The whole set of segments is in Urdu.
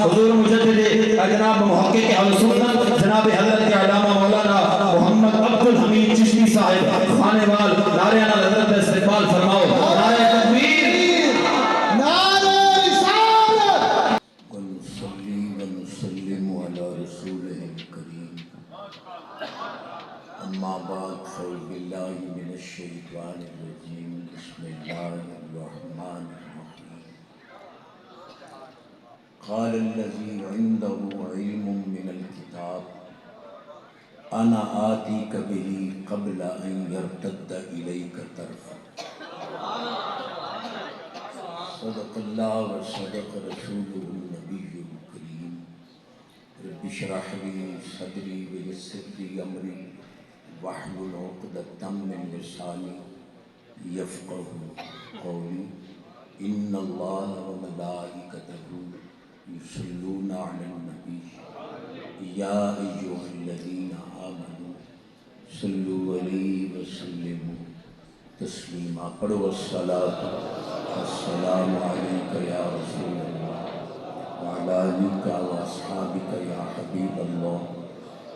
حضور مجدد جناب محقق اہل سنت جناب حضرت علامہ مولانا محمد عبد الحمید چشتی صاحب خانے وال نعرہ حضرت استقبال فرماؤ. نعرہ تکبیر، نعرہ رسالت. ونصلي ونسلم على رسوله الكريم. أما بعد فأعوذ بالله من الشيطان الرجيم. بسم الله الرحمن الرحيم. قال الذي عنده علم من الكتاب أنا آتيك به قبل أن يرتد إليك طرفك. صدق الله وصدق رسوله النبي الكريم. رب اشرح لي صدري ويسر لي أمري واحلل عقدة من لساني يفقهوا قولي. إن الله وملائكته يصلون على النبي يا أيها الذين آمنوا صلوا عليه وسلموا تسلیما. پڑھو الصلاۃ والسلام علیک یا رسول اللہ وعلی آلک واصحابک یا حبیب اللہ.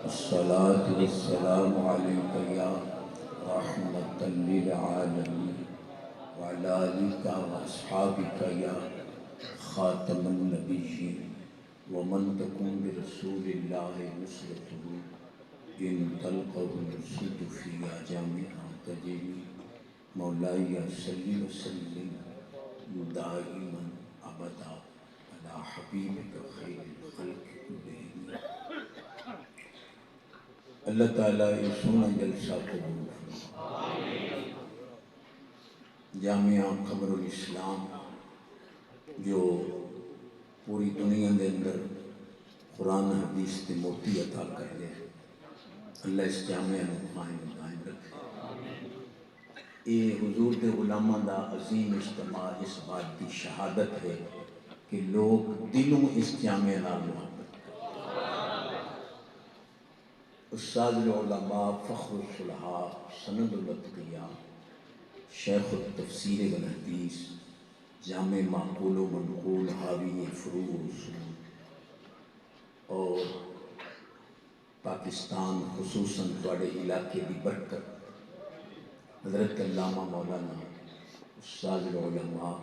الصلاۃ والسلام علیک یا رحمۃ للعالمین وعلی آلک واصحابک یا خاتم النبیین ومن تکن برسول اللہ نصرتہ ان تلقه الرشد فی جامعہ تجلی. مولاي صل وسلم دائما ابدا على حبيبك خير الخلق كلهم. اللہ تعالیٰ یہ سونا جلسہ قبول فرمائے. جامعہ قمر الاسلام جو پوری دنیا کے اندر قرآن حدیث کے موتی عطا کر دے، اللہ اس جامعہ کو قائم رکھے. یہ حضور کے علماء دا عظیم اجتماع اس بات کی شہادت ہے کہ لوگ دلوں اس جامعہ نال محبت کرتے. استاد العلماء، فخر الصلحاء، سند الاتقیاء، شیخ التفسیر والحدیث، جامع معقول و منقول، حاوی فروع و اصول، اور پاکستان خصوصاً تواڈے علاقے کی برکت حضرت علامہ مولانا استاد العلماء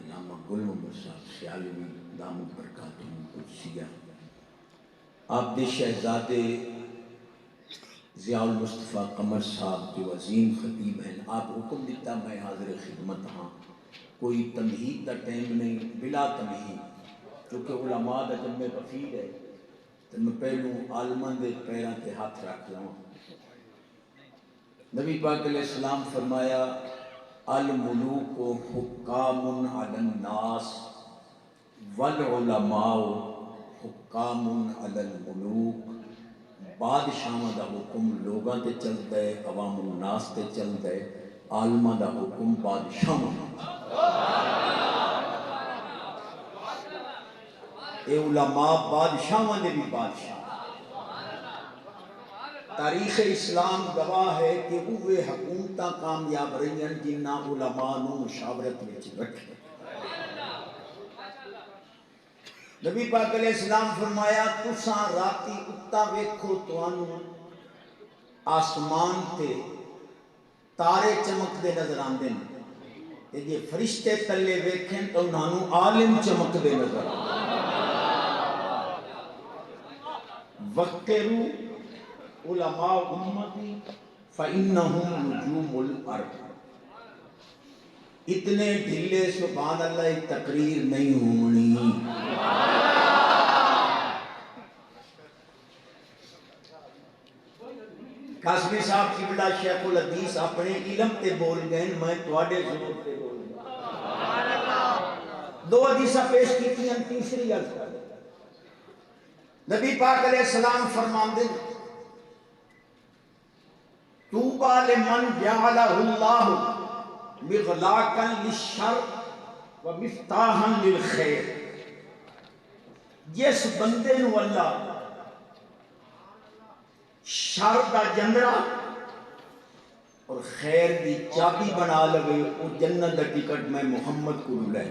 علامہ گل محمد صاحب سیالوی دامت برکاتہم قدسیہ، آپ دے شہزادے ضیاء المصطفیٰ قمر صاحب جو عظیم خطیب ہیں، آپ حکم دیتا میں حاضر خدمت ہاں. کوئی تمہید دا ٹائم نہیں، بلا تمہید، کیونکہ علماء دا جمع غفیر ہے تو میں پہلوں عالمان دے پیران کے ہاتھ رکھ لوں. نبی پاک علیہ السلام فرمایا الملوک حکام علی الناس والعلماء حکام علی الملوک. بادشاہاں دا حکم لوگاں تے چلتا ہے، عوام الناس تے چلتا ہے. عالماں دا حکم بادشاہاں. اے علماء بادشاہاں دے بھی بادشاہ. تاریخ اسلام گواہ ہے کہ وہ حکومتاں کامیاب رہی ہیں جنہاں علماء نو مشاورت وچ رکھے. نبی پاک علیہ السلام فرمایا تساں راتی اتا ویکھو تانوں آسمان تے تارے چمکدے نظر آندے نے، تے جے فرشتے تلے ویکھیں تو انہاں نوں عالم چمکدے نظر آندے. وقروا علماء امتی فإنہم نجوم الارض. اتنے ڈھلے سبحان اللہ تقریر نہیں ہونی. قاسمی صاحب کی بڑا شیخ الحدیث اپنے علم تے بول گئے، میں تواڈے ضرور تے بول گیا. دو حدیثاں پیش کی ہیں، تیسری عرض کر. نبی پاک علیہ السلام فرماندے طوبیٰ لمن جعلہ اللہ مغلاقا للشر و مفتاحا للخیر. جس بندے نو اللہ شر دا جندرا اور خیر دی چابی بنا لوے، وہ جنت دا ٹکٹ میں محمد کو لے.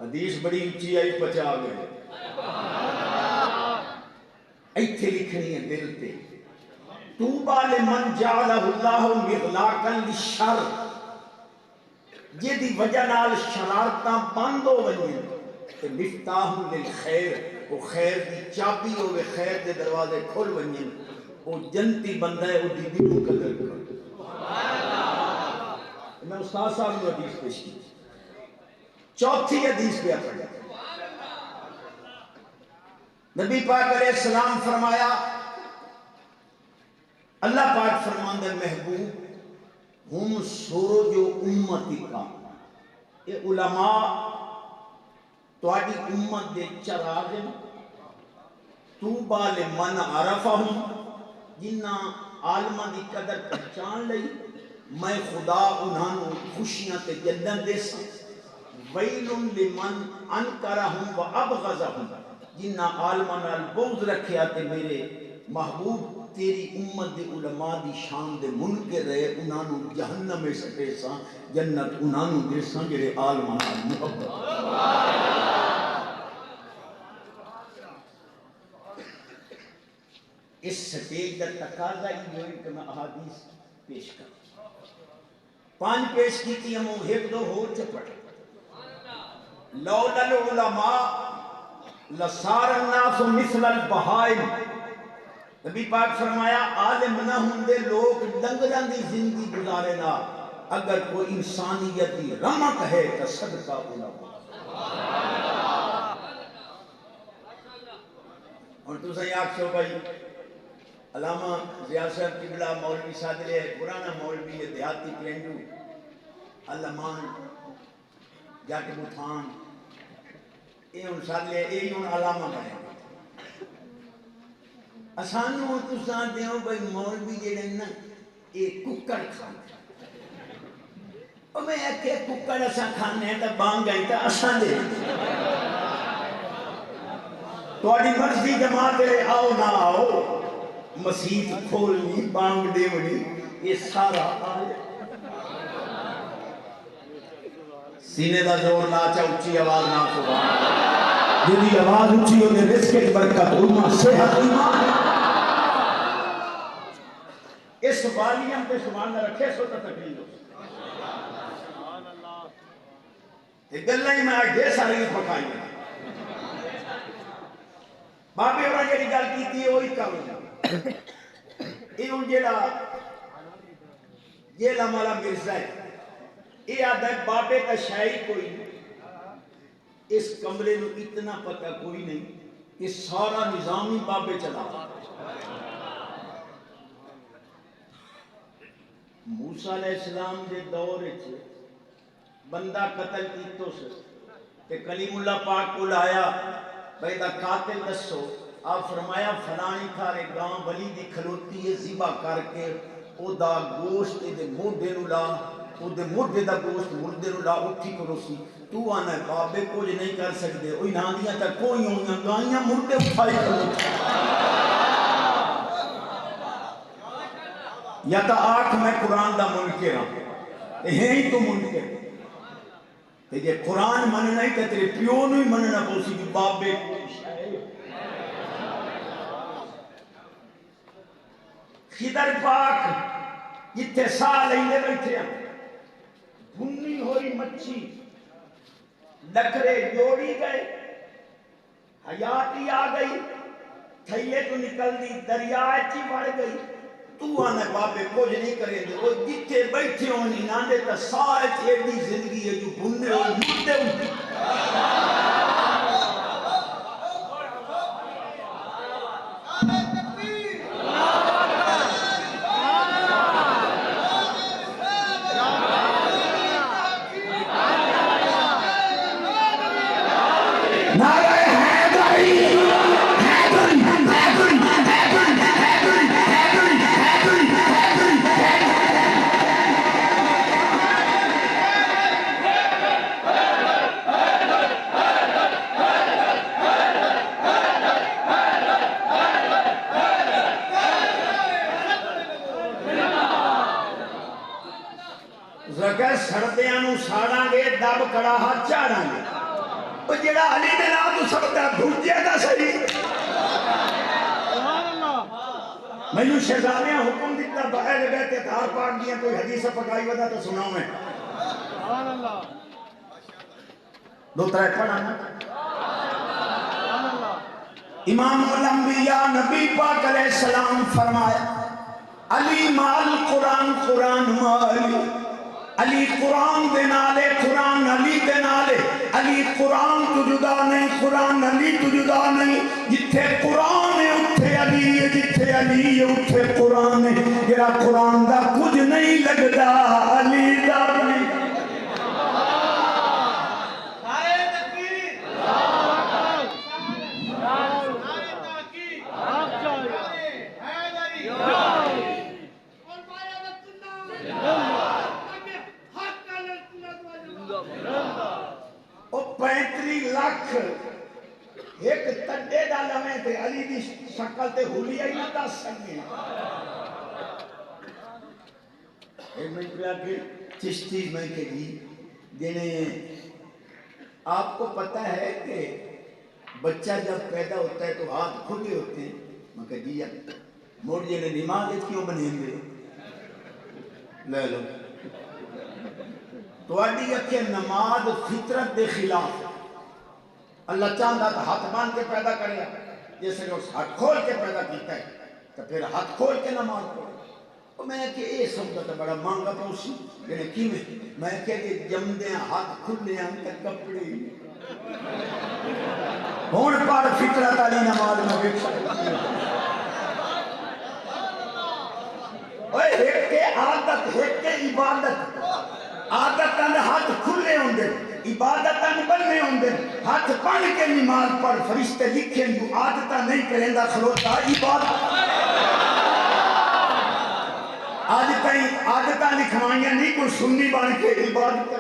حدیث بڑی اونچی آئی پچا گئے ایتھے لکھنی ہے دل تے توبا لمن جعلہ اللہ مغلاقا للشر جے دی وجہ نال شرارتاں بند ہو ونجن تے مفتاح للخیر وہ خیر دی چابی ہوئے خیر دے دروازے کھل ونجن وہ جنتی بندہ ہے وہ دی دلوں قدر کر میں استاد صاحب نے حدیث پیش کی چوتھی حدیث پہ پڑھا نبی پاک علیہ السلام فرمایا اللہ پاک فرماندہ محبوب ہم سورج و امتی کا یہ علماء تواڈی امت دے چراغ توبا لمن عرفہم جنہ عالمہ دی قدر پہچان لئی میں خدا انہوں خوشیاں تے جنت دے سا ویل لمن انکرہم و ابغضہم جنہ عالمہ نال بغض رکھیا تے میرے محبوب تیری امت دے علماء دی شان دے منکر رہے انہوں جہنم میں سٹے سا جنت انہوں دے سا جڑے عالمہ نال محبت اس سٹیج کا تقاضا ہی ہے کہ میں احادیث پیش کروں پانچ پیش کی تھی ہم ایک دو ہو چپڑ لولا العلماء لصار الناس مثل البہائم نبی پاک فرمایا عالم نہ ہوندے لوگ ڈنگراں دی زندگی گزارے نا اگر کوئی انسانیت دی رمق ہے تو صدقہ علماء اور تو صحیح آپ سے بھائی علامہ ضیاء صاحب قبلہ مولوی صادلے پرانا مولوی ہے دیہاتی پلینڈو علمان جاٹ بوتھان یہ ان صادلے یہ ان علامہ بنے اسانو تو ساتھ دیو بھائی مولوی جڑے نا یہ ککڑ کھانے اور میں کہ ککڑ اساں کھانے ہیں تو بانگ گئی تو اساں دے تواڈی مرضی جماعت لے آؤ نہ آؤ مسیح کھولنی بانگ دیونی یہ سارا آئے سینے دا زور لا چا اچھی آواز نہ سبحان جدی آواز اچھی ہونے رزق کی برکت علماء صحت ایمان اس والیم پہ سبحان نہ رکھے سو تا تقریر ہو ایک گلہ ہی میں آگے ساری پکائی بابے اور جڑی گل کیتی ہے وہی کروں یہ ان جیڑا مالا مرزا ہے یہ آدھا ہے بابے کا شاعری کوئی نہیں اس کمرے میں اتنا پتہ کوئی نہیں کہ سارا نظامی بابے چلا موسیٰ علیہ السلام دے دور بندہ قتل کیتو سے کہ کلیم اللہ پاک کو لایا بھائی دا قاتل دسو آپ فرمایا فلانی کھارے گاں ولی دی کھلوتی ہے ذبح کر کے او دا گوشت دے موڈے نو لا او دے موڈے دا گوشت مردے نو لا اٹھی کرو سی تو آنا ہے بابے کچھ نہیں کر سکتے اوہی نہ دیا تا کوئی ہوئیاں گائیاں مردے اٹھائی کرو یا تا آنکھ میں قرآن دا منکر ہوں یہ ہی تو منکر تے جے قرآن مننا ہی تے تیرے پیو نو ہی مننا پوسی کہ بابے خضر پاک جتھے سال لینے بیٹھے ہیں بھنی ہوئی مچھی ڈکرے جوڑی گئے حیاتی آ گئی تھیلے تو نکل دی دریا چی بڑھ گئی تو آنا بابے کچھ نہیں کرے دے وہ جتھے بیٹھے ہونی ناندے تا سال ایڈی زندگی ہے جو بھنے ہوئی مردے ہوئی سردیاں نو ساڑاں گے دب کڑاہا چاڑاں گے وہ جڑا علی دے نام تو سکتا بھوجے دا صحیح میں شہزادیاں حکم دیتا بغیر بیت اطہار پاک دیا کوئی حدیث پکائی ودا تو سناؤں میں دو ترائے پڑھانا امام الانبیاء نبی پاک علیہ السلام فرمایا علی مال قرآن قرآن مال علی قرآن دے نالے قرآن علی دے نالے علی قرآن تو جدا نہیں قرآن علی تو جدا نہیں جتھے قرآن ہے اتھے علی ہے جتھے علی ہے اتھے قرآن ہے جرا قرآن دا کچھ نہیں لگدا علی دا نہیں لاکھ ایک تڈے دا لمے تے علی دی شکل تے ہولی آئی نہ دس سکے میں کہا کہ چشتی میں کہ جی جنہیں آپ کو پتہ ہے کہ بچہ جب پیدا ہوتا ہے تو ہاتھ کھلے ہوتے ہیں میں کہا جی موڑ جنہیں نماز کیوں بنیں گے لے لو تو آڈی کہ نماز فطرت دے خلاف اللہ چاہتا تو ہاتھ مان کے پیدا کرے جیسے کہ اس ہاتھ کھول کے پیدا کرتا ہے تو پھر ہاتھ کھول کے نماز پڑھے تو میں کہ یہ سمجھا تو بڑا مانگا پوسی یعنی کی میں کہ جمدے ہاتھ کھلنے انتر کپڑے ہون پر فطرت علی نماز میں بیٹھ سکتا ایک کے عادت ایک کے عبادت عادتاً ہاتھ کھلے ہوں دے عبادتاً بننے ہوں دے ہاتھ پڑھ کے نماز پر فرشتے لکھیں جو عادتاً نہیں کریں دا خلوتا عبادت عادتاً لکھوائیاں نہیں کوئی سنی بان کے عبادت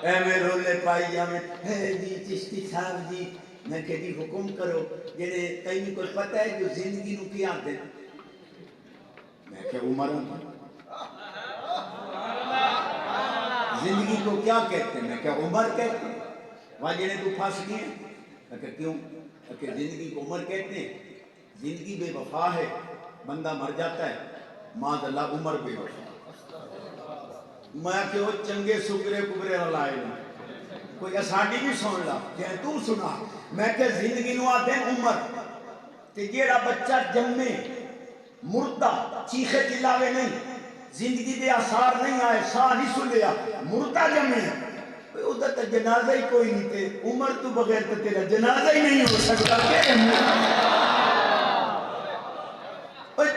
اے میں رولے پائی جامیں اے جی چشتی صاحب جی میں کہ جی حکم کرو جنہیں تینی کو پتہ ہے جو زندگی نو کیا دے میں کہ عمر زندگی کو کیا کہتے ہیں میں کہ عمر کہتے ہیں وہاں جنہیں تو پھاس گئے میں کہ کیوں کہ زندگی کو عمر کہتے ہیں زندگی بے وفا ہے بندہ مر جاتا ہے ماذا اللہ عمر بے وفا میں کہ وہ چنگے سکرے کبرے رلائے نا کوئی اساڑی بھی سن لا جہاں تو سنا میں کہ زندگی نو آتے ہیں عمر کہ جیڑا بچہ جمے مردہ چیخے چلاوے نہیں زندگی دے آثار نہیں آئے ساہ نہیں سلیا مردہ جمے ادھر تک جنازہ ہی کوئی نہیں تھے عمر تو بغیر تو تیرا جنازہ ہی نہیں ہو سکتا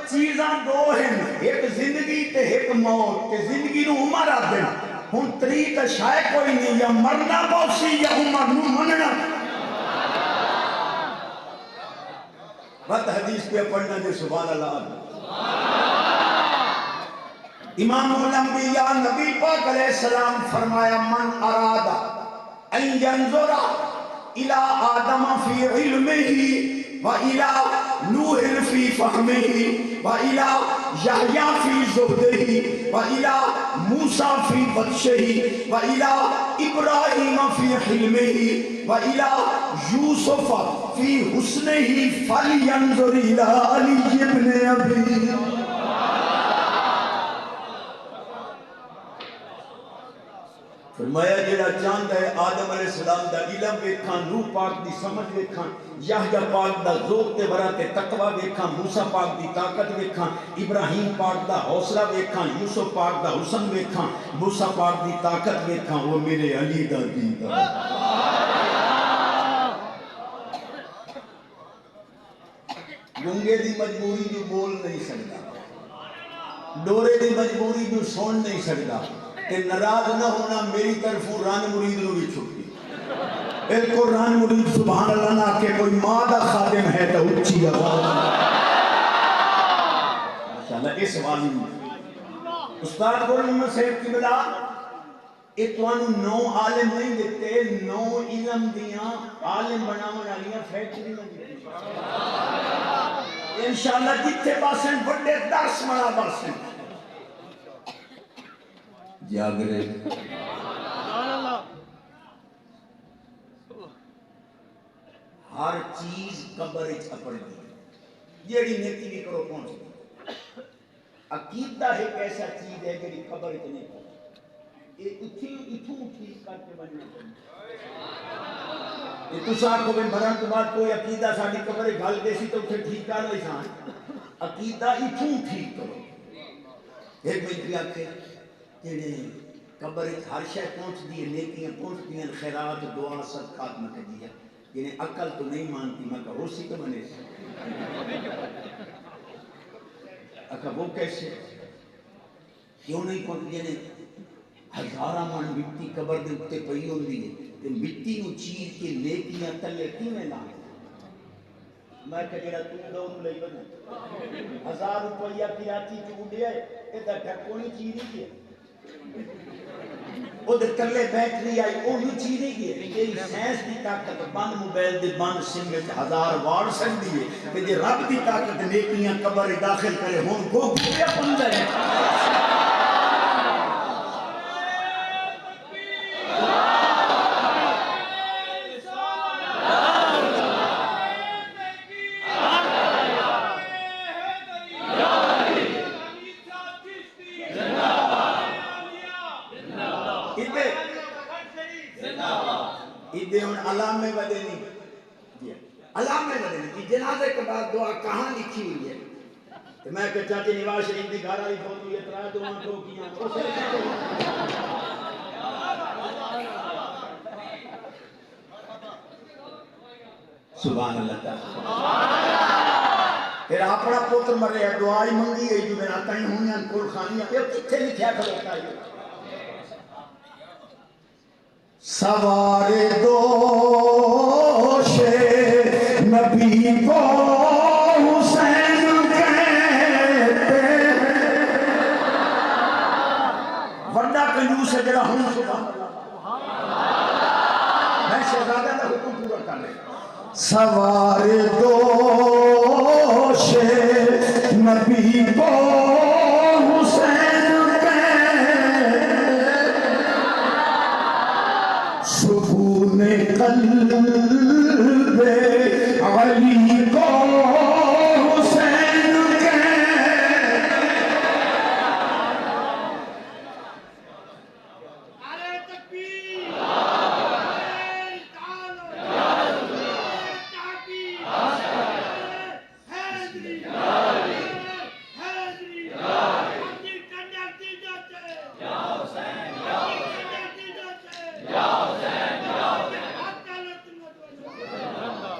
چیزاں دو ہیں ایک زندگی تے ایک موت تے زندگی نو عمر آتے ہیں ہن طریقہ شاہ کوئی نہیں یا مرنا پوسی یا عمر نو مننا بات حدیث پہ پڑھنا دے سبحان اللہ امام الانبیاء نبی پاک علیہ السلام فرمایا من ارادہ ان ینظر الى آدم فی علمہ وَإِلَى نُوحٍ فِي فَحْمِهِ وَإِلَى يَحْيَى فِي زُهْدِهِ وَإِلَى مُوسَى فِي بَطْشِهِ وَإِلَى إِبْرَاهِيمَ فِي حِلْمِهِ وَإِلَى يُوسُفَ فِي حُسْنِهِ فَلْيَنْظُرْ إِلَى عَلِيِّ بْنِ أَبِي فرمایا جڑا چاہتا ہے آدم علیہ السلام دا علم ویکھاں روح پاک دی سمجھ ویکھاں یحییٰ پاک دا ذوق تے برات تقوی ویکھاں موسیٰ پاک دی طاقت ویکھاں ابراہیم پاک دا حوصلہ ویکھاں یوسف پاک دا حسن ویکھاں موسیٰ پاک دی طاقت ویکھاں وہ میرے علی دا دیدہ گنگے دی مجبوری جو بول نہیں سکتا ڈورے دی مجبوری جو سن نہیں سکتا کہ ناراض نہ ہونا میری طرفوں ران مرید نو بھی چھپی بالکل ران مرید سبحان اللہ نہ کہ کوئی مادہ خادم ہے تو اچھی آواز ماشاءاللہ اس واضح میں استاد گولن میں صاحب کی بلا اتوانو نو عالم نہیں دیتے نو علم دیاں عالم بناون والیاں فیکٹری میں دیتے انشاءاللہ جتنے پاسن بڑے درس منا پاسن جاگرے ہر چیز قبر وچ اپڑ گئی جیڑی نیکی بھی کرو پہنچ گئی عقیدہ ایک ایسا چیز ہے جیڑی قبر وچ نہیں پہنچ یہ اتھوں ٹھیک کر کے بننا چاہیے یہ تو آکھو میں مرن تو بعد کوئی عقیدہ ساری قبر گل دے سی تو اسے ٹھیک کر لئی سان عقیدہ اتھوں ٹھیک کرو ایک منٹ آکھے جیڑے قبر ہر شے پہنچ دی نیکیاں پہنچ دی خیرات دعا صدقات میں کہی ہے جنہیں عقل تو نہیں مانتی میں کہا ہو سی تو بنے سی اکھا وہ کیسے کیوں نہیں پہنچ جنہیں ہزارہ من مٹی قبر دے اتے پئی ہوندی ہے تے مٹی نو چیر کے نیکیاں تلے کیویں لائیں میں کہ جڑا تو دو نو لئی بنا 1000 روپیہ کراچی چوڑیا اے تے ڈھکونی چیری کی او دے تلے بیٹری آئی او بھی چیری کی یہ سائنس دی طاقت بند mobile they been some which 1000 what سکدی ہے کہ جے رب دی طاقت نیکیاں قبر داخل کرے ہن کو کیا بندا ہے علامے بدنی علامے بدنی کی جنازے کے بعد دعا کہاں لکھی ہوئی ہے تو میں کہ چاچے نواز شریف دی گھر والی فوت ہوئی ہے ترا دعا تو کیاں سبحان اللہ تعالی پھر اپنا پتر مرے دعا ہی منگی ہے جو میرا تائیں ہویاں کول خانیاں یہ کتھے لکھیا کھڑوتا ہے سوارے دوش نبی کو حسین کہتے وڈا کنجوس ہے جڑا ہوں سبحان اللہ میں شہزادہ کا حکم پورا کر لے سوارے دوش نبی کو قلب علی کو حسین کے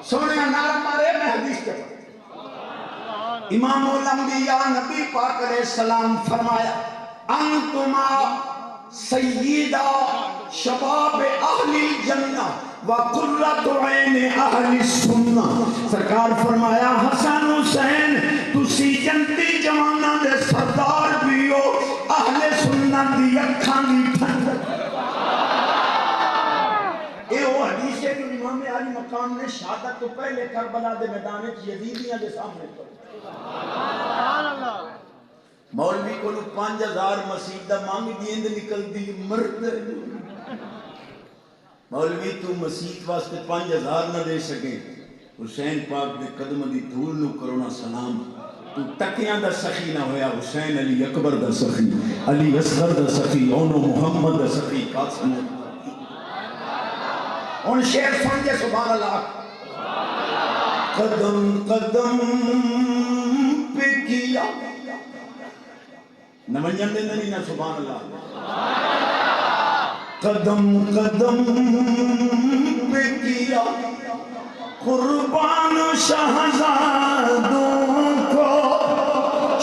سونے نعرہ مارے میں حدیث کے پڑھ امام الانبیاء نبی پاک علیہ السلام فرمایا انتما سیدہ شباب اہل الجنہ وقرۃ عین اہل السنہ سرکار فرمایا حسن حسین تسی جنتی جواناں دے سردار بھی ہو اہل سنت دی اکھاں دی ٹھنڈک حدیث ہے کہ امام علی مقام نے شہادت تو پہلے کربلا دے میدان یزیدیاں دے سامنے پڑھی مولوی کو 5000 مسجد دا مانگ دیند نکل دی مرد مولوی تو مسجد واسطے 5000 نہ دے سکے حسین پاک دے قدم دی دھول نو کرونا سلام تو تکیاں دا سخی نہ ہویا حسین علی اکبر دا سخی علی اصغر دا سخی اونو محمد دا سخی قاسم ان شیر سن کے سبحان اللہ قدم قدم پہ کیا نمجن دے نہیں نا سبحان اللہ قدم قدم پہ کیا قربان شہزادوں کو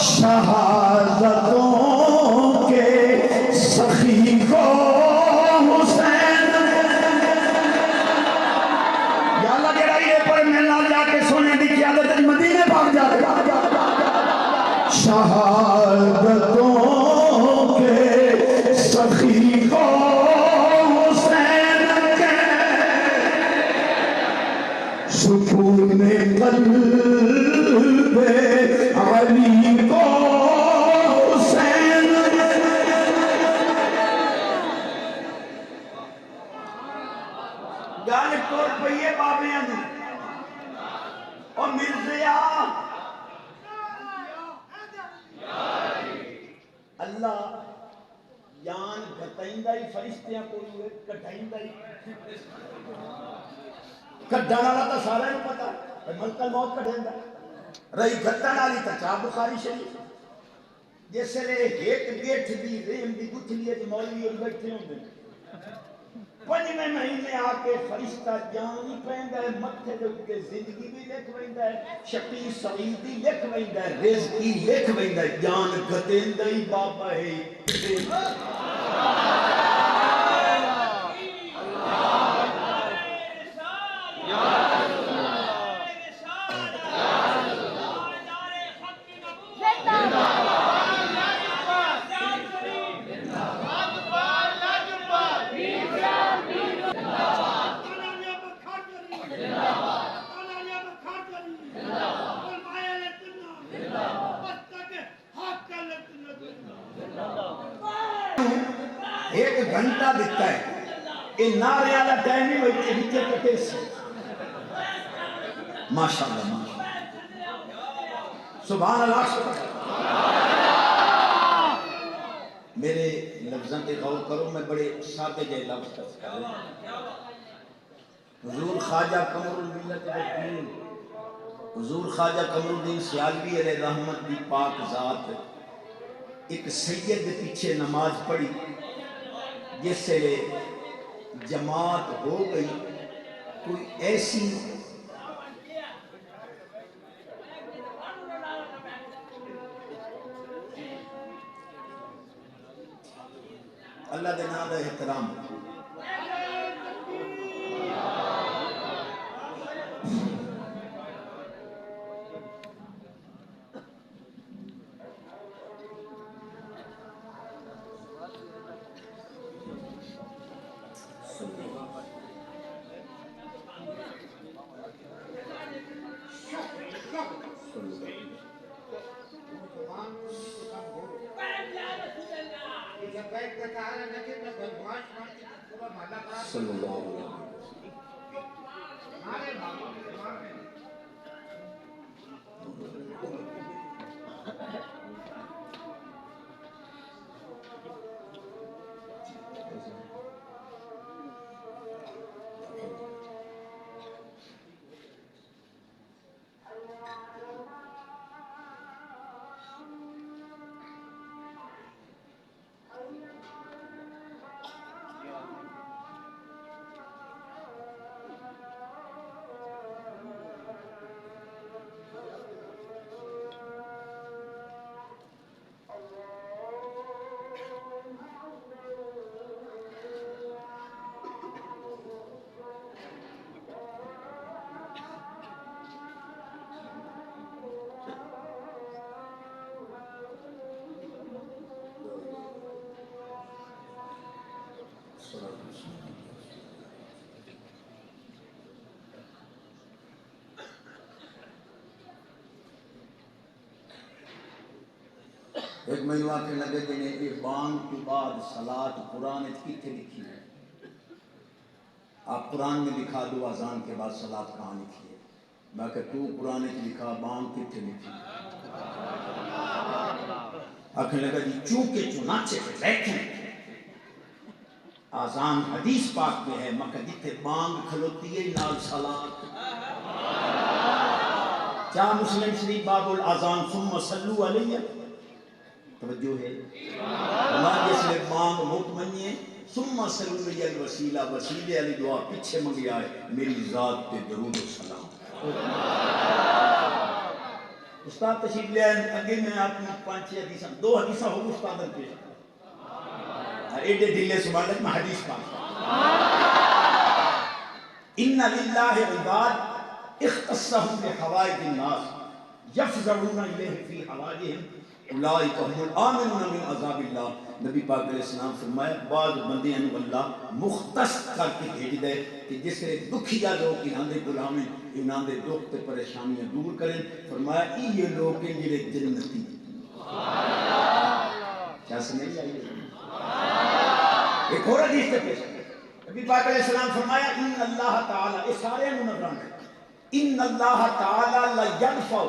شہادتوں کے سخی کو شہادتوں کے سخی کو حسین کے سکون قلب علی کو حسین گال ٹور پئیے بابیاں دی اور مرزیا اللہ جان گھٹائندہ ہی فرشتیاں کوئی ہوئے کٹائندہ ہی کٹھانا والا تو سارا ہی پتا ہے ملک الموت کٹھائندہ رہی گھٹانا والی تو چاہ بخاری شریف جس لئے ایک گیٹھ دی ریم دی گتھ لیے دی مولوی اور بیٹھے ہوں دے 5 مہینے آکے فرشتہ جان ہی پہندہ ہے متھے دے کے زندگی بھی لکھ ویندہ ہے شقی سعیدی لکھ ویندہ ہے رزقی لکھ ویندہ ہے جان گھٹیندہ ہی بابا ہے ایک گھنٹہ دکھتا ہے یہ نعرے والا ٹائم ہی وہی نیچے کٹے سے ماشاءاللہ سبحان اللہ میرے لفظوں پہ غور کرو میں بڑے سادے جائے لفظ کر رہا ہوں حضور خواجہ قمر الملت الدین حضور خواجہ قمر الدین سیالوی علیہ رحمت دی پاک ذات ایک سید پیچھے نماز پڑھی جس سے جماعت ہو گئی کوئی ایسی اللہ دے نام دا احترام صلی اللہ علیہ ایک مہینہ کے لگے جنہیں یہ بانگ کے بعد صلاة قرآن کتنے لکھی ہے آپ قرآن میں لکھا دو اذان کے بعد صلاة کہاں لکھی ہے میں کہ تو قرآن کی لکھا بانگ کتنے لکھی ہے آخر لگا جی چونکہ چنانچہ لیکن اذان حدیث پاک میں ہے مکہ جتے بانگ کھلوتی ہے نال صلاة کیا مسلم شریف باب الاذان ثم صلو علیہ توجہ ہے ہمارے جس نے بانگ مطمئنی ثم صلو علیہ الوسیلہ وسیلے علی دعا پیچھے منگی آئے میری ذات پہ درود و سلام استاد تشریف لے آئے اگے میں آپ کو 5-6 حدیثاں 2 حدیثاں ہو استاد پیش ایڈے دلے سبحانت میں حدیث پاک ان للہ عباد اختصہم بحوائد الناس یفزعون الیہ فی حواجہم اولئک هم الآمنون من عذاب اللہ نبی پاک علیہ السلام فرمایا بعض بندیاں اللہ مختص کر کے بھیج دے کہ جس سے دکھیا لوگ انہاں دے غلامیں انہاں دے دکھ تے پریشانیاں دور کریں فرمایا یہ لوگ ہیں جڑے جنتی کیا سمجھ آئی ایک اور حدیث تے پیش نبی پاک علیہ السلام فرمایا ان اللہ تعالی یہ سارے نظران ہے ان اللہ تعالی لا یرفع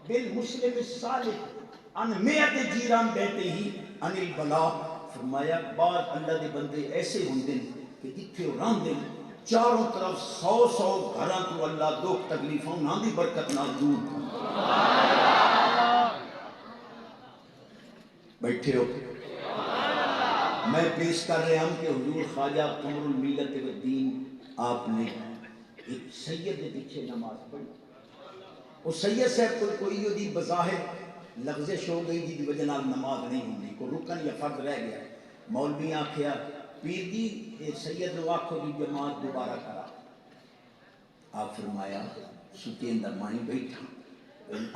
بالمسلم الصالح ان میت جیران بیٹے ہی ان البلا. فرمایا بعض اللہ دے بندے ایسے ہوندے کہ جتھے وہ رہندے چاروں طرف 100 گھراں تو اللہ دکھ تکلیفاں نہ دی برکت نال دور بیٹھے ہو. میں پیش کر رہا ہوں کہ حضور خواجہ قمر الملت والدین آپ نے ایک سید کے پیچھے نماز پڑھی. وہ سید صاحب کوئی دی بظاہر لغزش ہو گئی جی وجہ نال نماز نہیں ہوندی, کوئی رکن یا فرض رہ گیا. مولوی آکھیا پیر جی سید نو آکھو جی جماعت دوبارہ کرا. آپ فرمایا سکے اندر مانی بیٹھا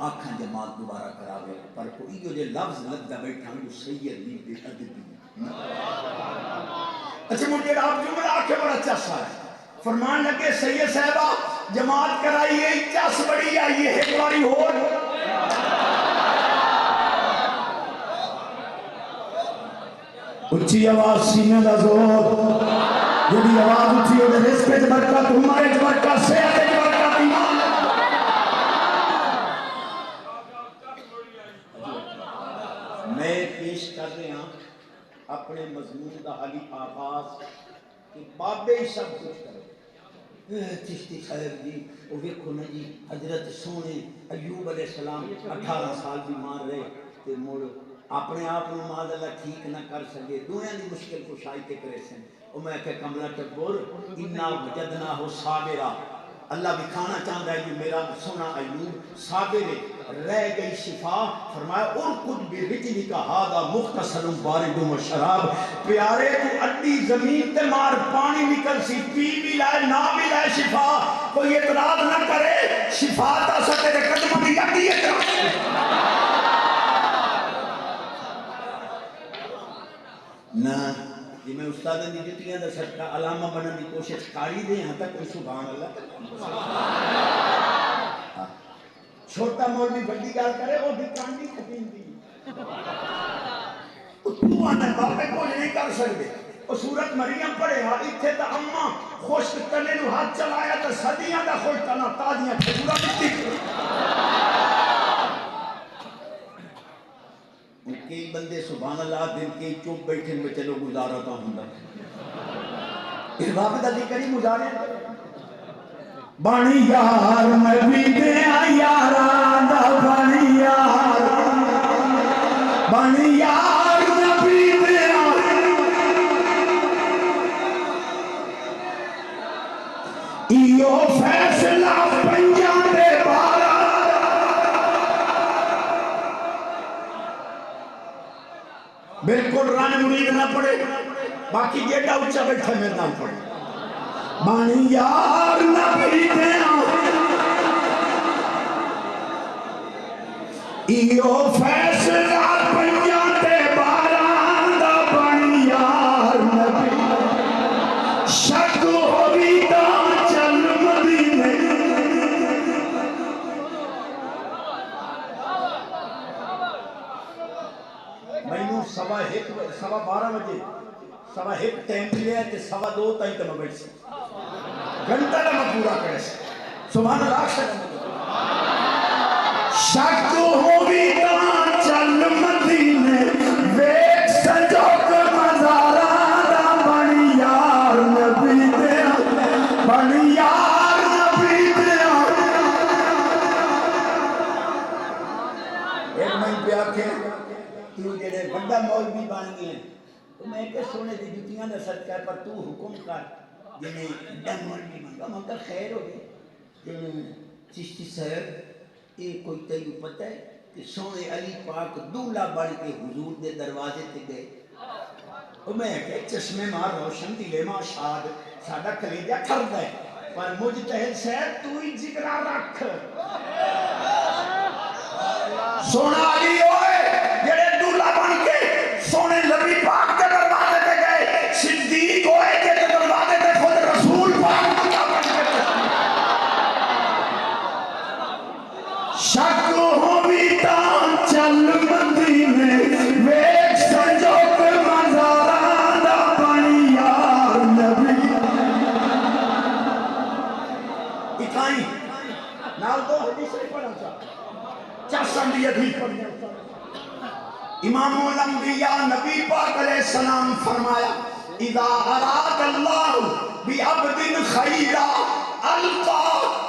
آکھاں جماعت دوبارہ کراوے پر کوئی جو لفظ لگتا بیٹھا جو سید نہیں بے ادبی. اچھا مجھے آپ جملہ آکھے بڑا چسا ہے. فرمان لگے سید صاحبہ جماعت کرائیے چس بڑی آئیے ایک باری ہو. اچھی آواز سینے دا زور جڑی آواز اچھی ہو دے رزق وچ برکت ہمارے وچ برکت صحت وچ برکت ایمان. میں پیش کر رہا ہوں اپنے مضمون دا حالی آغاز کہ بابے ہی سب کچھ کرو. چشتی صاحب جی وہ ویکھو نا جی حضرت سونے ایوب علیہ السلام 18 سال بیمار رہے تے مڑ اپنے آپ کو ماذ اللہ ٹھیک نہ کر سکے دویاں دی مشکل کشائی کے کرے سن. او میں کہ کملہ ٹکور انا وجدنا ہو صابرا. اللہ دکھانا چاہتا ہے کہ میرا سونا ایوب صابر رہ گئی شفا. فرمایا ارکض برجلک ھذا مغتسل بارد و شراب. پیارے تو اڈی زمین تے مار پانی نکل سی پی بھی لائے نہ بھی لائے شفا. کوئی اعتراض نہ کرے شفا تا سا تیرے قدموں دی اڈی اعتراض نہ جی میں استاد دی جتیاں دا صدقہ علامہ بننے کی کوشش کاری دے ہاں تک کوئی سبحان اللہ. چھوٹا مولوی بڑی گل کرے وہ بھی کانڈی کھپیندی تو آنا باپے کو نہیں کر سکتے. وہ سورت مریم پڑھے ہاں اتھے تا اماں خشک تنے نو ہاتھ چلایا تا صدیاں دا خشک تنا تازیاں کھجورا مٹی کئی بندے سبحان اللہ دن کے چوپ بیٹھے میں چلو گزارا تا ہوں اس بابے دا ذکر ہی گزارے بانی یار میں بھی دیا یاران دا بانی یار میں بھی دیا ایو فیصلہ پنجان دے بارا بالکل رن مرید نہ پڑے باقی جیڑا اچھا بیٹھا میرے نام پڑے. بانی یار نبی دیا ایو فیصلہ پنجان تے باران دا. بانی یار نبی شک ہوئی دا چل مدینے. میں سوا 12 بجے سوا 1 ٹائم لیا تے سوا 2 تائیں تے میں بیٹھ سی گھنٹہ نہ میں پورا کرے سبحان اللہ. شک ہوئی دا چل مدینے ویکھ سجوک مزاران دا. بانی یار نبی دیا بانی یار نبی دیا. ایک میں پہ آکھے تو جڑے بڑا مولوی بن گئے تو میں کہ سونے دی جتیاں دا صدقہ پر تو حکم کر جنہیں بڑا مولوی بن گا مگر خیر ہو گئی. چشتی صاحب یہ کوئی تیو پتہ ہے کہ سونے علی پاک دولہ بڑھ کے حضور دے دروازے تے گئے. میں کہ چشمے مار روشن دلے ماں شاد ساڈا کلیجہ کھردا ہے پر مجتہد صاحب تو ہی جگرا رکھ. سونا علی ہوئے جڑے دولہ بن کے سونے نبی پاک کے دروازے تے گئے. صدیق ہوئے کہ دروازے تے خود رسول پاک شک ہوئی تا چل مدینے ویکھ سجوک مزاران دا. بانی یار نبی اکائی قسم دی حدیث پڑھنے امام الانبیاء نبی پاک علیہ السلام فرمایا اذا اراد اللہ بعبد خیرا القا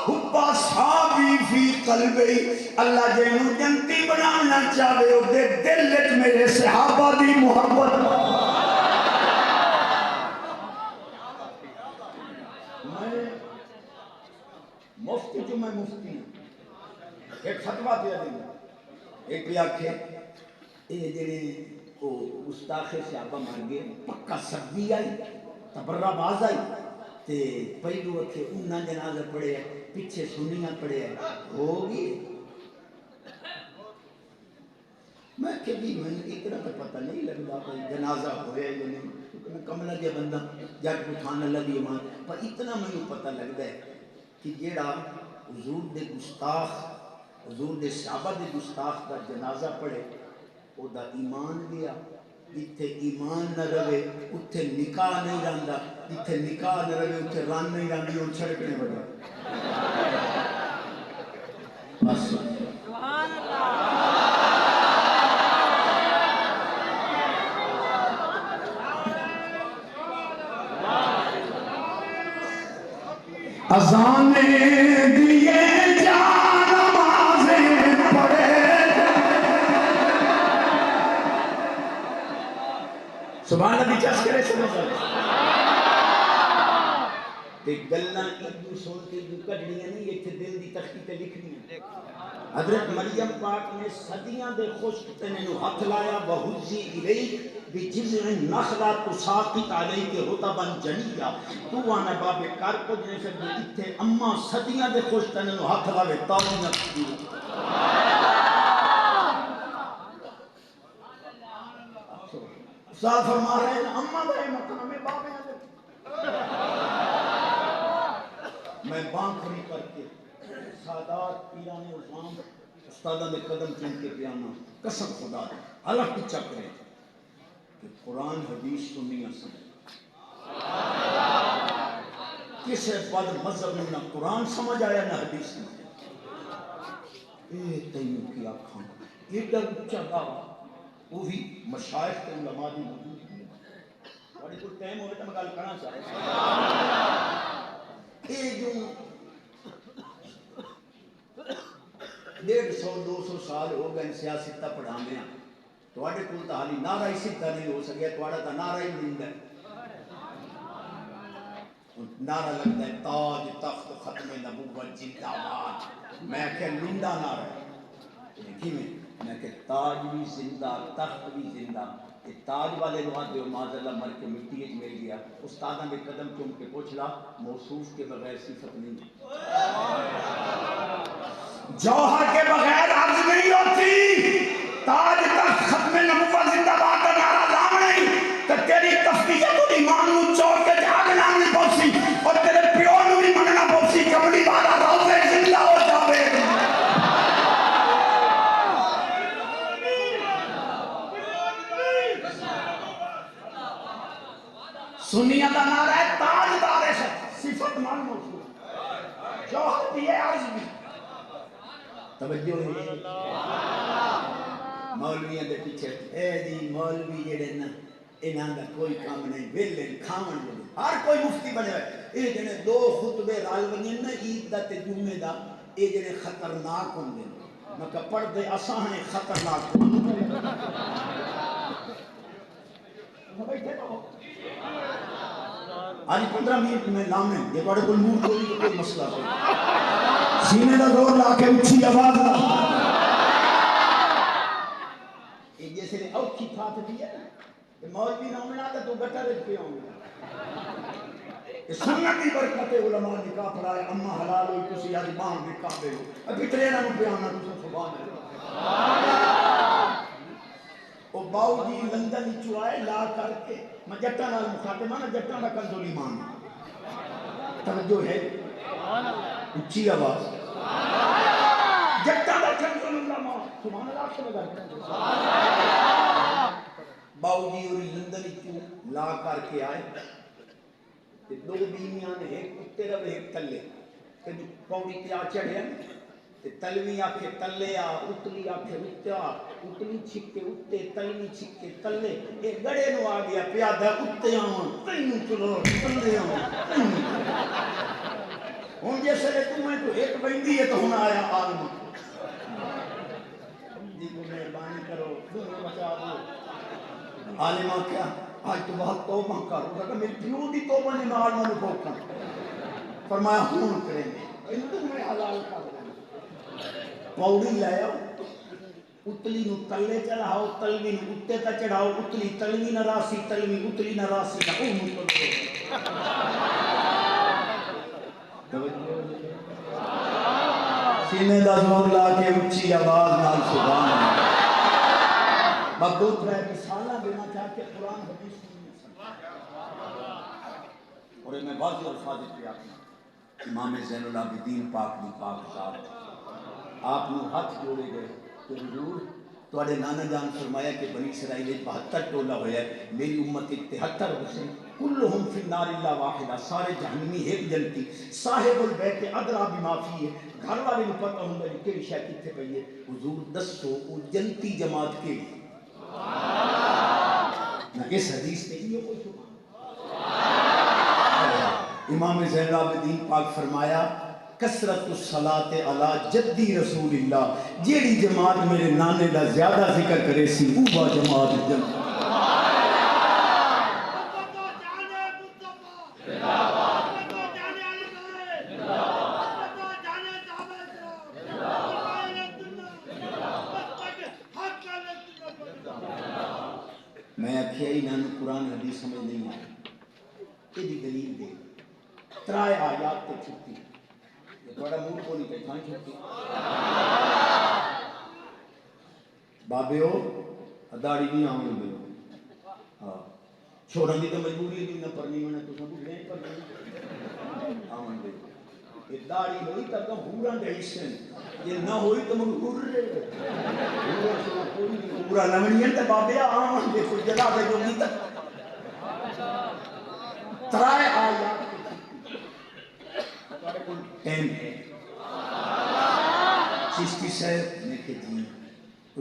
حب اصحابی فی قلبی اللہ جنوں جنتی بنانا چاہے او دے دل وچ میرے صحابہ دی محبت مفتی جو میں مفتی ہوں ایک فتویٰ دیا دیں ایک بھی آکھے یہ جڑے وہ گستاخ صحابہ مر گئے پکا سردی آئی تبرہ باز آئی تے پہلو اکھے انہاں جنازہ پڑے پیچھے سنیاں پڑے ہوگی میں کہ بھی میں اتنا تو پتہ نہیں لگتا کوئی جنازہ ہوئے یا نہیں کیونکہ کملہ دیا بندہ جٹ اٹھان اللہ دی امان پر اتنا مجھے پتہ لگتا ہے کہ جیڑا حضور دے گستاخ حضور دے صحابہ دے گستاخ دا جنازہ پڑے او دا ایمان گیا جتھے ایمان نہ رہے اتھے نکاح نہیں رہندا جتھے نکاح نہ رہے اتھے ران نہیں رہندی اور چھڑکنے بڑا بس سبحان اللہ اذانیں دیے جا نمازیں پڑھے سبحان اللہ چس کرے سمجھ تے گلاں ایدو سن کے جو کڈنیاں نہیں ایتھے دل دی تختی تے لکھنیاں حضرت مریم پاک نے صدیاں دے خشک تنے نو ہاتھ لایا وحجی الیک بجذع النخلہ تساقط علیک رطبا جنیا تو آنا بابے کر کو جنے سے اتھے اما صدیاں دے خشک تنے نو ہاتھ لاوے تالیاں استاد فرما رہے ہیں اما بھائی مقام میں بابے ہیں میں بانک کھڑی کر کے سادات پیران عظام استادہ میں قدم چن کے پیانا قسم خدا دے حلق کی چکرے کہ قرآن حدیث سنیاں سمجھ کسے بد مذہب میں نہ قرآن سمجھ آیا نہ حدیث سمجھ اے تیوں کی آنکھاں یہ در اچھا دعویٰ وہ بھی مشایخ کے علماء دی موجود ہیں بڑی کوئی ٹائم ہوئے تو میں گل کرنا چاہتا اے جو 150-200 سال ہو گئے سیاستہ پڑھانے ہیں توڑے کل تا حالی نعرہ ہی سدھا نہیں ہو سکیا توڑا تا نعرہ ہی نہیں ہے نعرہ لگتا ہے تاج تخت ختم نبوت زندہ باد میں کہ لنڈا نعرہ ہے دیکھی میں کہ تاج بھی زندہ تخت بھی زندہ تاج والے لوگ جو معاذ اللہ مر کے مٹی ایک مل گیا استادہ میں قدم چوم کے پوچھ لا موصوف کے بغیر صفت نہیں جوہر کے بغیر عرض نہیں ہوتی تاج تخت ختم نبوت زندہ باد کا نعرہ لام نہیں کہ تیری تفقیت اور ایمان نو چوڑ کے جاگ نام نہیں پوسی اور تیرے پیو نو بھی مننا پوسی کبھی والا روزے زندہ ہو جاوے سنیہ دا نعرہ ہے تاج دار صفت مان موصول جوہر بھی ہے عرض بھی توجہ ہے مولویاں دے پیچھے اے دی مولوی جڑے نا انہاں دا کوئی کام نہیں ویلے کھاون دے ہر کوئی مفتی بنے ہوئے اے جنے 2 خطبے رال ونجے نا عید دا تے جمعے دا اے جنے خطرناک ہوندے میں کہ پڑھ دے اساں ہیں خطرناک آج 15 منٹ میں لامیں یہ بڑے کوئی موڈ کوئی مسئلہ کوئی سینے دا دور لا کے اچھی آواز دا ایک جیسے نے اوکھی پھات دیا کہ مولوی نہ ہونا تو گٹر پہ ہوں گے سنت کی برکت علماء نکاح پڑھائے اما حلال ہوئی کسی آج باہم نکاح بے ہو ابھی ترینا نو پیانا تو سبحان اللہ وہ باؤ جی لندن چوائے لا کر کے میں جٹا نال مخاطبہ نا جٹا نہ کنزول ایمان توجہ ہے اچھی آواز جٹا نہ کنزول علماء سبحان اللہ سے لگا باؤ جی اور لندن چو لا کر کے آئے تے 2 بیمیاں نے ایک کتے رہے ایک تلے تے پوڑی تے آ چڑھے تلوی آکھے تلے آ، اتلی آکھے اتیا، اتلی چھکے اتے، تلوی چھکے تلے، اے گڑے نو آ گیا پیادہ اتے آن تینوں چلو تلے آن ہوں جیسے لے تمہیں تو ایک بندی ہے تو ہوں آیا عالم جی کو مہربانی کرو دنیا بچا دو عالمہ کیا آج تو بہت توبہ کرو کہ میری پیو دی توبہ نے میں عالمہ نے پھوکا فرمایا ہون کریں گے ان تو میں حلال کر دیں پوڑی لایا اتلی نو تلے چڑھاؤ تلوی نو اتے تا چڑھاؤ اتلی تلوی نہ راسی تلوی اتلی نہ راسی نہ اون تو سینے دا زور لا کے اچھی آواز نال سبحان اللہ مقبوط ہے رسالہ دینا چاہ کے قرآن حدیث سننے اور میں واضح الفاظ پہ آتا امام زین العابدین پاک دی پاک ذات آپ نے ہاتھ جوڑے گئے کہ حضور توڑے نانا جان فرمایا کہ بنی اسرائیل 72 ٹولہ ہویا ہے میری امت 73 حسین کلہم فی النار اللہ واحدہ سارے جہنمی ایک جنتی صاحب البیت ادرا بما فی ہے گھر والے کو پتہ ہوں گا کہ شاہ کتنے پئی ہے حضور دسو وہ جنتی جماعت کے نہ اس حدیث نے یہ کوئی شبہ امام زین العابدین پاک فرمایا کثرت الصلاۃ علی جدی رسول اللہ جیڑی جماعت میرے نانے دا زیادہ ذکر کرے سی وہ جماعت جنت میں آکھیا انہاں نوں قرآن حدیث سمجھ نہیں آئی یہ دلیل دے ترائے آیات تے چھٹی یہ تھوڑا منہ کو نہیں کہاں چھٹی بابے ہو داڑھی نہیں آؤں گے ہاں چھوڑن دی تو مجبوری ہے نہ پڑھنی ہونا تو سب نہیں پڑھنی آؤں گے یہ داڑھی ہوئی تک پورا ڈیشن یہ نہ ہوئی تو مجبور رہے پورا لمنین تے بابے آؤں گے کوئی جگہ پہ جو نہیں تک ترائے آیات ٹین چشتی صاحب نے کہ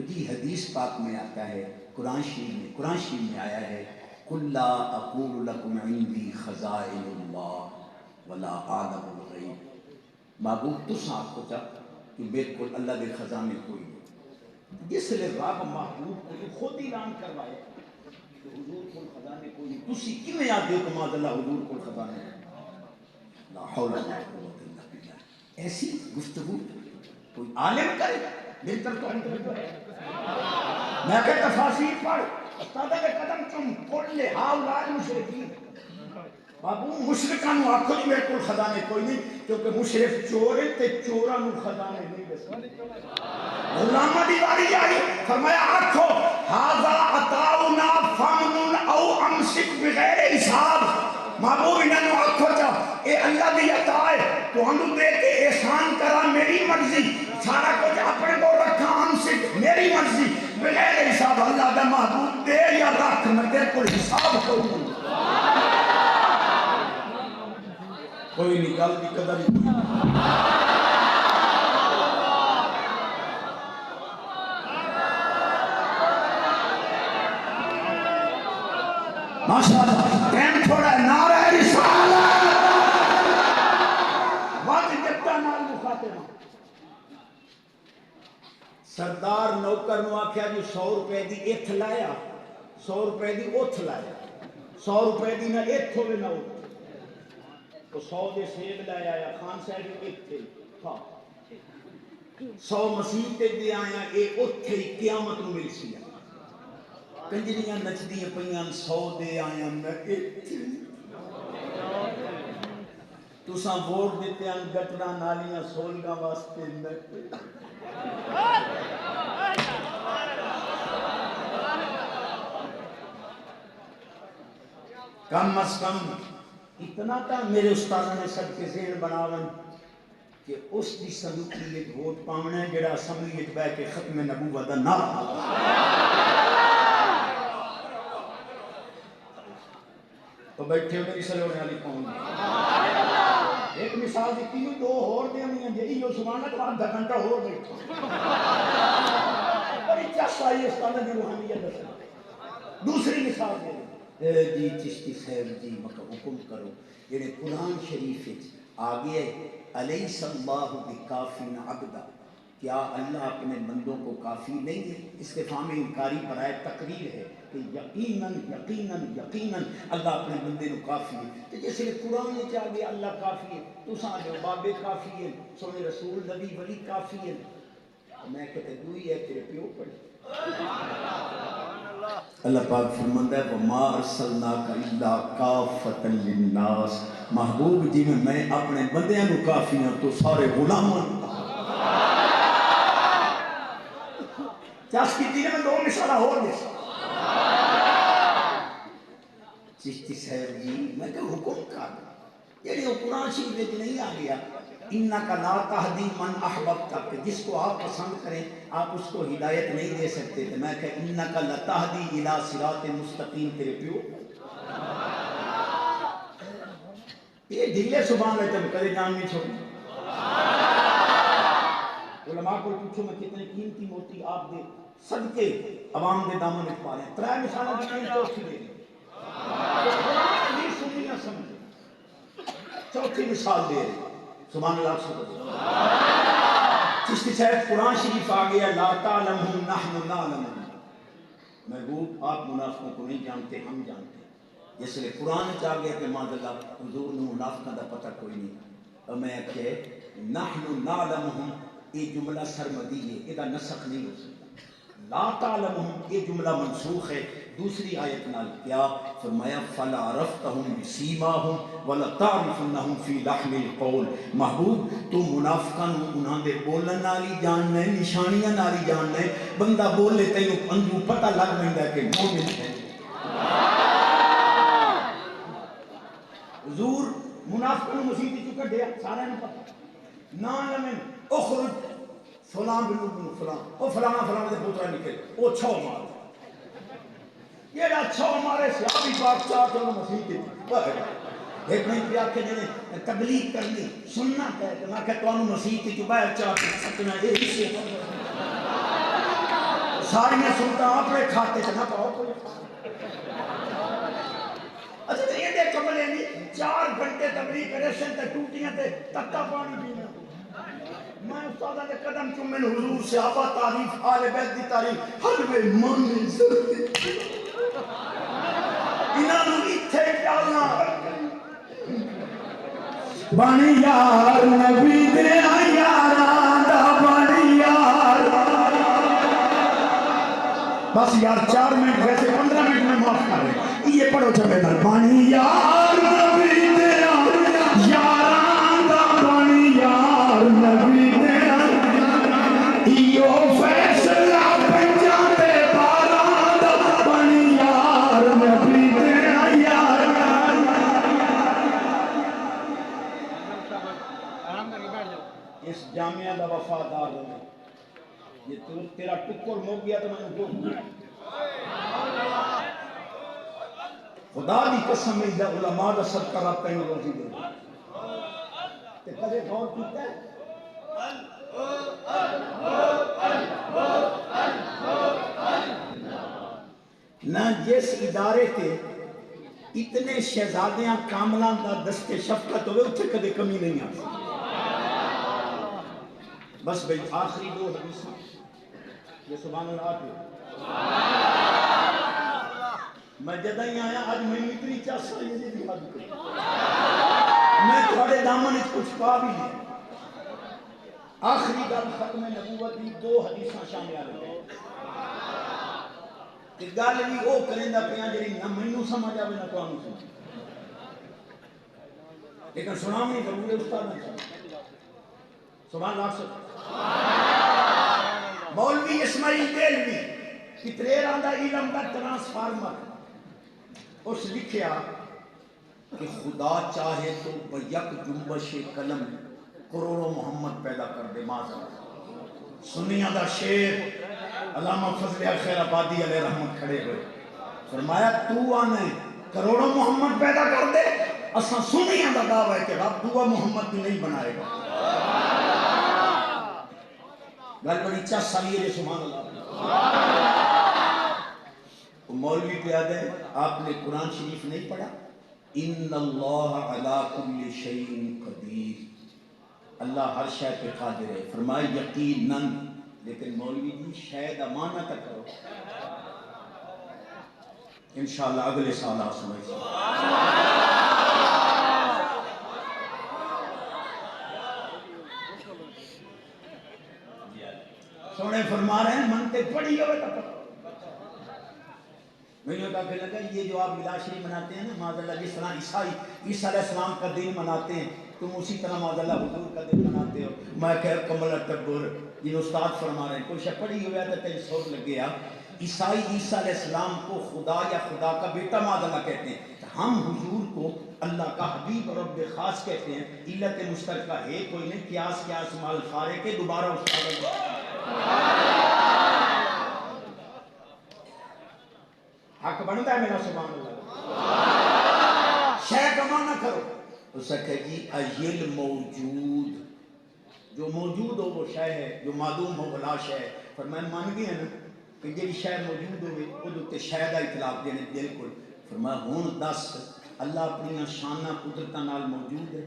جی حدیث پاک میں آتا ہے قرآن شریف میں آیا ہے قُلْ لَا أَقُولُ لَكُمْ عِنْدِي خَزَائِنُ اللَّهِ وَلَا أَعْلَمُ الْغَيْبَ محبوب تو ساتھ کو چاہ کہ بالکل اللہ دے خزانے کوئی نہیں جس لئے رب محبوب کو خود اعلان کروائے کہ حضور کو خزانے کوئی نہیں تسی کی میں یاد دیو کہ ماذا اللہ حضور کو خزانے لا حول ولا قوت الا باللہ ایسی گفتگو کوئی عالم کرے میری طرف تو انتر میں کہ تفاصیر پڑھ استادہ کے قدم تم کل ہاؤلائے مشرقین بابو مشرقان آنکھو جی میرے کل خزانے کوئی نہیں کیونکہ مشرق چورے تے چوران خزانے نہیں بس علامہ دیواری آئی فرمایا آنکھو حاضا عطاؤنا فامنون او امسک بغیر حساب محبوب انہوں نے آنکھو چاہ اے اللہ دی عطا ہے تو ہم دے کے احسان کرا میری مرضی سارا کچھ اپنے کو رکھا ہم سے میری مرضی بغیر حساب اللہ دا محبوب دے یا رکھ میں دے کوئی حساب کوئی نکال کی قدر ہی ماشاءاللہ ٹائم تھوڑا ہے نعرہ رسالت وقت جبتا نال مخاطبہ سردار نوکر نو آکھیا جو 100 روپے دی ایتھ لایا 100 روپے دی اوتھ لایا 100 روپے دی نہ ایتھ ہوئے نہ اوتھ تو 100 دے سیب لایا یا خان صاحب ایتھ تھے 100 مسیح تے دے آیا اے اوتھ ہی قیامت نو مل سی کنجریاں نچ دیئے پہیاں 100 دے آیا میں ایتھ تو ساں ووٹ دیتے ہیں گٹنا نالیاں سولگا واسطے میں کم از کم اتنا تا میرے استاد نے سب کے ذہن بناون کہ اس دی سلوکی ایک ووٹ پاونا ہے جڑا اسمبلی ایک بے کے ختم نبوت دا نہ تو بیٹھے ہو میری سلوڑنے والی قوم ایک مثال دیتی ہوں دو اور دینی ہیں جی یہ سبحان اللہ آدھا گھنٹہ ہو بیٹھا بڑی چاہتا ہے اس طرح کی روحانیت دسنا دوسری مثال دے جی چشتی صاحب جی مکہ حکم کرو جڑے قرآن شریف آگے علیہ اللہ بکافین عبدا کیا اللہ اپنے بندوں کو کافی نہیں ہے استفہام انکاری برائے تقریر ہے کہ یقیناً یقیناً یقیناً اللہ اپنے بندے کو کافی ہے تو جیسے قرآن میں چاہ گیا اللہ کافی ہے تو سارے بابے کافی ہے سونے رسول نبی ولی کافی ہے میں کہتے دوئی ہے تیرے پیو پڑے اللہ پاک فرماتا ہے وَمَا أَرْسَلْنَاكَ إِلَّا كَافَّةً لِلنَّاسِ محبوب جی میں اپنے بندیاں نو کافی ہوں تو سارے غلاموں چاس کی تیرے میں دو مثالہ ہو گئے چشتی صاحب جی میں کہ حکم کر یہ قرآن شریف میں نہیں آ گیا اِنَّكَ لَا تَهْدِي مَنْ أَحْبَبْتَ کہ جس کو آپ پسند کریں آپ اس کو ہدایت نہیں دے سکتے تو میں کہ اِنَّكَ لَتَهْدِي إِلَى صِرَاطٍ مُسْتَقِيمٍ تیرے پیو یہ ڈھیلے سبحان اللہ تم کرے جان نہیں چھوڑی علماء کو پوچھو میں کتنے قیمتی موتی آپ دے صدقے عوام دے دامن میں پا رہے ہیں ترائے مثالہ دیکھیں چوتھی دے رہے قرآن نہیں سنی نہ سمجھے چوتھی مثال دے رہے سبحان اللہ سبحان چشتی صاحب قرآن شریف آ گیا لا تعلمہم نحن نعلمہم محبوب آپ منافقوں کو نہیں جانتے ہم جانتے جس لئے قرآن چاہ گیا کہ ماذا اللہ حضور نے منافقہ دا پتہ کوئی نہیں اور میں کہ نحن نعلمہم یہ جملہ سرمدی ہے یہ دا نسخ نہیں ہو سکتا لا تعلمہم یہ جملہ منسوخ ہے دوسری آیت نال کیا فرمایا فلا عرفتہم بسیماہم ولا تعرفنہم فی لحن القول محبوب تو منافقان انہاں دے بولن نالی جاننا ہے نشانیاں نالی جاننا ہے بندہ بولے تینوں اندروں پتہ لگ رہا ہے کہ مومن ہے حضور منافقوں مسیح کی چکر دیا سارے نے پتہ نعلمن اخرج فلان بن فلان او فلانا فلانا دے پوترا نکل او چھو مار یہ دا چھو مارے صحابی پاک چاہ تو مسیح کی ایک نہیں پیا کہ جنہیں تبلیغ کرنی سننا کہتے میں کہتا ہوں مسیح کی جو باہر چاہ سکنا ایک سے ساری میں سنتا آپ رہے کھاتے تھے نہ پاؤ کوئی اچھا تو یہ دے کملے نہیں 4 گھنٹے تبلیغ کرے سن تے ٹوٹیاں تے تتا پانی پینا میں استادہ دے قدم چومن حضور صحابہ تعریف آل بیت دی تعریف حلوے مانی ضرورت انہاں نو اتھے ڈالنا بانی یار نبی دے یاراں دا بانی یار بس یار 4 منٹ ویسے 15 منٹ میں معاف کر رہے یہ پڑھو چلے در بانی یار نبی دے یاراں دا بانی یار نبی دے ایو فیصلہ پنجاں دے باراں دا بانی یار نبی دے یار اس جامعہ دا وفادار ہونا یہ تیرا ٹکر مو گیا تو میں نے خدا دی قسم میں دا علماء دا صدقہ رابطہ ہی روزی دے تے کدے غور کیتا ہے نہ جس ادارے تے اتنے شہزادیاں کاملان دا دست شفقت ہوئے اتھے کدے کمی نہیں آتی بس بھئی آخری 2 حدیث یہ سبحان اللہ پہ میں جدہ ہی آیا آج میں اتنی چاہتا ہوں یہ بھی حد کریں میں تھوڑے دامن اس کچھ پا بھی نہیں آخری گل ختم نبوت دی 2 حدیثاں شامل آ رہے کہ گل بھی وہ کریں دا پیاں جڑی نہ مینوں سمجھ آوے نہ تانوں سمجھ لیکن سنام نہیں ضرور ہے استاد نہ سبحان اللہ سے مولوی اسماعیل دیلوی کتنے راندہ علم کا ٹرانسفارمر اس لکھیا کہ خدا چاہے تو بیک جنبش قلم کروڑوں محمد پیدا کر دے معاذ سنیاں دا شیر علامہ فضل خیر آبادی علیہ رحمت کھڑے ہوئے فرمایا تو آنے کروڑوں محمد پیدا کر دے اساں سنیاں دا دعویٰ ہے کہ رب دعا محمد بھی نہیں بنائے گا. گل بڑی چس والی ہے. سبحان اللہ. مولوی پیاد ہے آپ نے قرآن شریف نہیں پڑھا؟ ان اللہ علی کل شیء قدیر. اللہ ہر شے پہ قادر ہے. فرمائے یقیناً. لیکن مولوی جی شاید امانہ تک کرو. انشاءاللہ اگلے سال آپ سمجھ سونے فرما رہے ہیں منطق پڑھی ہوئے تک میں نے کہا کہ لگا یہ جو آپ میلاد شریف مناتے ہیں نا معاذ اللہ جس طرح عیسیٰ علیہ السلام کا دن مناتے ہیں تم اسی طرح معاذ اللہ حضور کا دن مناتے ہو. میں خیر کمل تکبر جن استاد فرما رہے ہیں کوئی شے پڑھی ہوئے تو تیری سوچ لگ گیا. عیسائی عیسیٰ علیہ السلام کو خدا یا خدا کا بیٹا معاذ اللہ کہتے ہیں. ہم حضور کو اللہ کا حبیب اور رب خاص کہتے ہیں. علت مشترکہ ہے کوئی نہیں. قیاس مال خارے کے دوبارہ استاد حق بنتا ہے میرا. سبحان اللہ. شے کما نہ کرو. اس سے جی ایل موجود جو موجود ہو وہ شے ہے جو معدوم ہو بلا شے ہے. پر میں مان گیا نا کہ جی شے موجود ہوئے وہ شے کا اطلاق دینے بالکل. فرمایا ہوں دس اللہ اپنی شانہ قدرتہ نال موجود ہے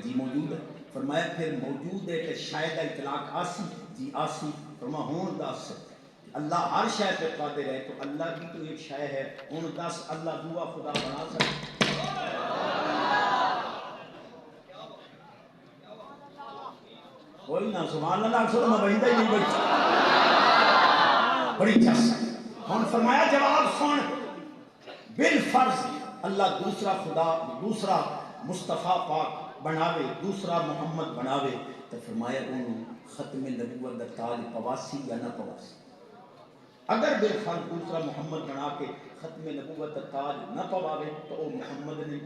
جی موجود ہے. فرمایا پھر موجود ہے کہ شے کا اطلاق آسی جی آسی. فرمایا ہوں دس اللہ ہر شے پہ قادر ہے تو اللہ بھی تو ایک شے ہے. ہوں دس اللہ دعا خدا بنا سکتا کوئی نہ. سبحان اللہ. سن میں بہندہ ہی نہیں بڑی چس. ہوں فرمایا جواب سن بالفرض اللہ دوسرا خدا دوسرا مصطفیٰ پاک بناوے دوسرا محمد بناوے تو فرمایا انہوں ختم نبوت دا تاج پواسی یا نہ پواسی. اگر بالفرض دوسرا محمد بنا کے ختم نبوت دا تاج نہ پواوے تو وہ محمد نہیں.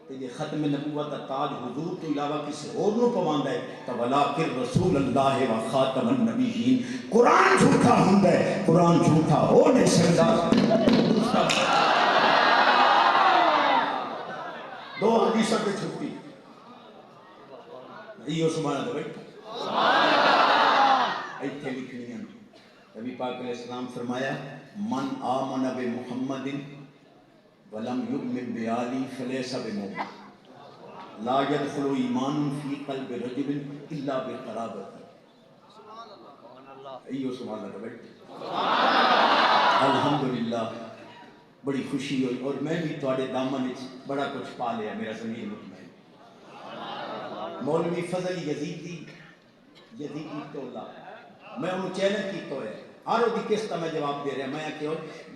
تو یہ ختم نبوت دا تاج حضور تو علاوہ کسی اور نو پواندا ہے تو ولاکن رسول اللہ و خاتم النبیین. قرآن جھوٹا ہوندا ہے قرآن جھوٹا ہو نہیں سکتا. دو حدیثوں پہ چھٹی یہ سبحان اللہ بھائی ایتھے لکھنی ہے. نبی پاک علیہ السلام فرمایا من آمن بمحمد ولم یؤمن بآلی فلیس بمؤمن لا يدخل ایمان فی قلب رجل الا بقرابت. ایو سبحان اللہ بھائی. الحمدللہ بڑی خوشی ہوئی اور میں بھی تواڈے دامن وچ بڑا کچھ پا لیا. میرا ضمیر مطمئن. مولوی فضل یزیدی ٹولہ میں انہوں چیلنج کیتا ہے ہر وہ قسط میں جواب دے رہا. میں کہ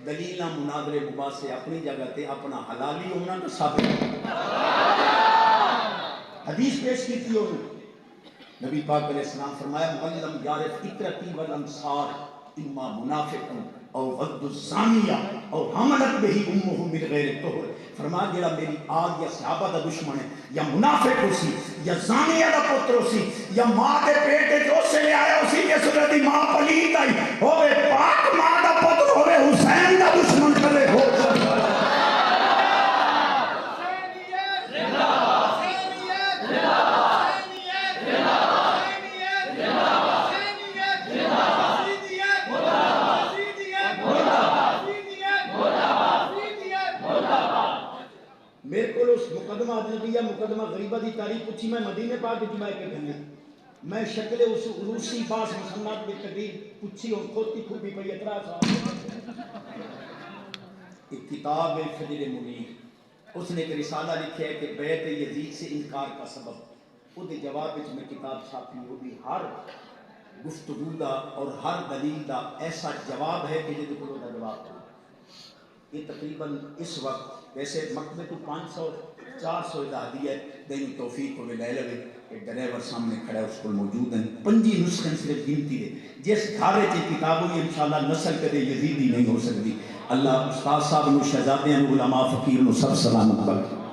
دلیل مناظرے مباحثے اپنی جگہ تے اپنا حلالی ہونا تو ثابت حدیث پیش کی تھی. نبی پاک علیہ السلام فرمایا مَلَّمْ يَعْرِفْ اِقْرَتِي وَالْأَنصَارِ اِمَّا مُنَافِقٌ او غد الزانیہ او حملت بہی امہ من غیر طہر. فرمایا جڑا میری آگ یا صحابہ دا دشمن ہے یا منافق ہو سی یا زانیہ دا پتر ہو سی یا ماں دے پیٹ جو سے لے آیا ہو سی جس صورت دی ماں پلید آئی ہوئے پاک ماں دا پتر ہوئے حسین دا دشمن کرے ہو. میرے کو اس مقدمہ اجنبیہ مقدمہ غریبہ دی تاریخ پوچھی میں مدینے پاک کی جمعہ کے گھنے میں شکل اس روسی باس مسلمات میں تقریر پوچھی اور کھوتی کھوپی پہ اعتراض ایک کتاب ہے فجر منیر. اس نے ایک رسالہ لکھا ہے کہ بیعت یزید سے انکار کا سبب. وہ دے جواب میں کتاب چھاپی وہ بھی ہر گفتگو دا اور ہر دلیل دا ایسا جواب ہے کہ جدے کو دا جواب ہے. یہ تقریباً اس وقت ویسے مکتبے تو 500-400 ہدیہ دینی توفیق کو لے لے ایک ڈرائیور سامنے کھڑا ہے اس کو موجود ہیں 5 نسخے صرف گنتی ہے. جس گھارے کی کتابوں میں انشاءاللہ نسل کدے یزیدی نہیں ہو سکتی. اللہ استاد صاحب نو شہزادیاں علماء فقیر نو سب سلامت بخش.